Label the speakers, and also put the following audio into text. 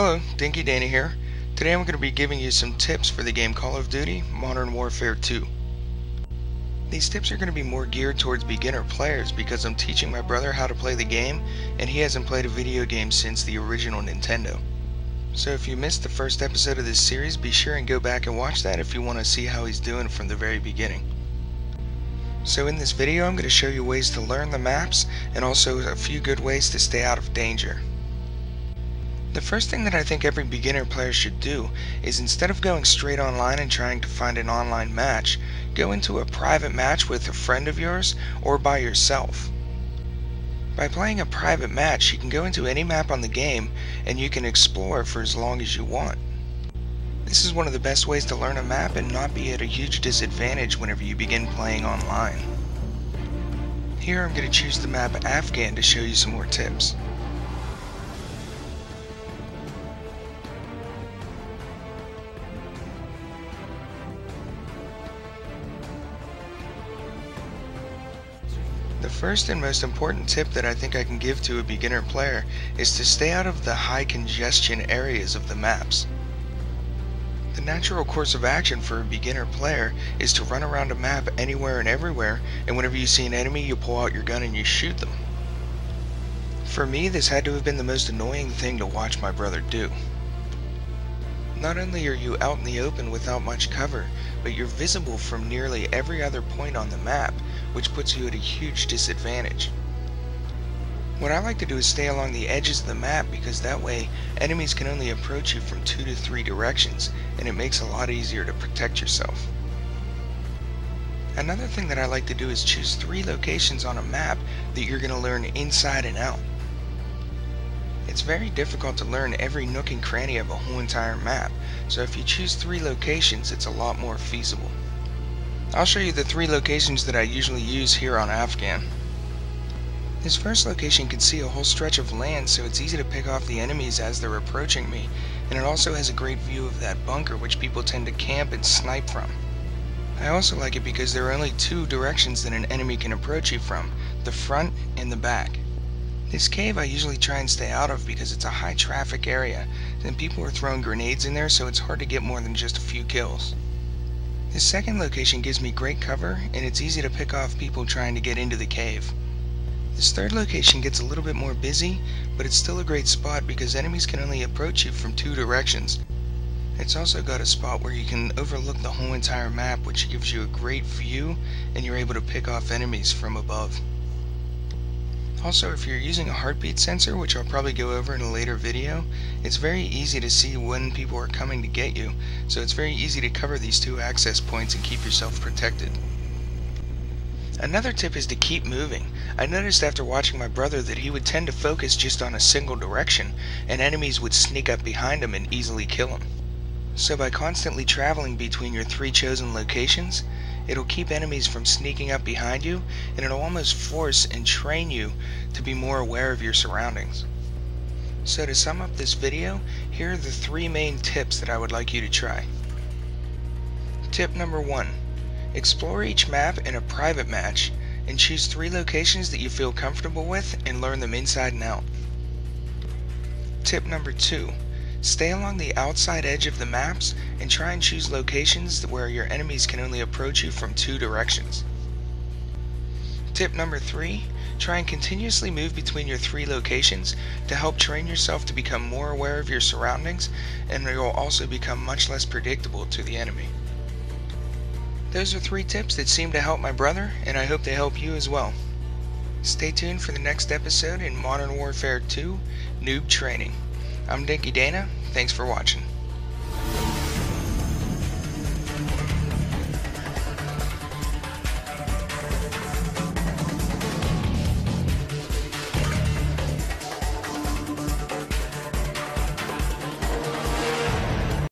Speaker 1: Hello, Dinky Dana here. Today I'm going to be giving you some tips for the game Call of Duty Modern Warfare 2. These tips are going to be more geared towards beginner players because I'm teaching my brother how to play the game and he hasn't played a video game since the original Nintendo. So if you missed the first episode of this series, be sure and go back and watch that if you want to see how he's doing from the very beginning. So in this video I'm going to show you ways to learn the maps and also a few good ways to stay out of danger. The first thing that I think every beginner player should do is, instead of going straight online and trying to find an online match, go into a private match with a friend of yours or by yourself. By playing a private match, you can go into any map on the game and you can explore for as long as you want. This is one of the best ways to learn a map and not be at a huge disadvantage whenever you begin playing online. Here I'm going to choose the map Afghan to show you some more tips. The first and most important tip that I think I can give to a beginner player is to stay out of the high congestion areas of the maps. The natural course of action for a beginner player is to run around a map anywhere and everywhere, and whenever you see an enemy you pull out your gun and you shoot them. For me, this had to have been the most annoying thing to watch my brother do. Not only are you out in the open without much cover, but you're visible from nearly every other point on the map, which puts you at a huge disadvantage. What I like to do is stay along the edges of the map, because that way enemies can only approach you from 2 to 3 directions, and it makes it a lot easier to protect yourself. Another thing that I like to do is choose 3 locations on a map that you're going to learn inside and out. It's very difficult to learn every nook and cranny of a whole entire map, so if you choose 3 locations, it's a lot more feasible. I'll show you the 3 locations that I usually use here on Afghan. This first location can see a whole stretch of land, so it's easy to pick off the enemies as they're approaching me, and it also has a great view of that bunker which people tend to camp and snipe from. I also like it because there are only 2 directions that an enemy can approach you from, the front and the back. This cave I usually try and stay out of because it's a high traffic area, and people are throwing grenades in there, so it's hard to get more than just a few kills. This second location gives me great cover, and it's easy to pick off people trying to get into the cave. This third location gets a little bit more busy, but it's still a great spot because enemies can only approach you from 2 directions. It's also got a spot where you can overlook the whole entire map, which gives you a great view, and you're able to pick off enemies from above. Also, if you're using a heartbeat sensor, which I'll probably go over in a later video, it's very easy to see when people are coming to get you, so it's very easy to cover these 2 access points and keep yourself protected. Another tip is to keep moving. I noticed after watching my brother that he would tend to focus just on a single direction, and enemies would sneak up behind him and easily kill him. So by constantly traveling between your 3 chosen locations, it'll keep enemies from sneaking up behind you, and it'll almost force and train you to be more aware of your surroundings. So to sum up this video, here are the 3 main tips that I would like you to try. Tip number 1. Explore each map in a private match, and choose 3 locations that you feel comfortable with and learn them inside and out. Tip number 2. Stay along the outside edge of the maps and try and choose locations where your enemies can only approach you from 2 directions. Tip number 3. Try and continuously move between your 3 locations to help train yourself to become more aware of your surroundings, and you'll also become much less predictable to the enemy. Those are 3 tips that seem to help my brother, and I hope they help you as well. Stay tuned for the next episode in Modern Warfare 2 Noob Training. I'm Dinky Dana. Thanks for watching.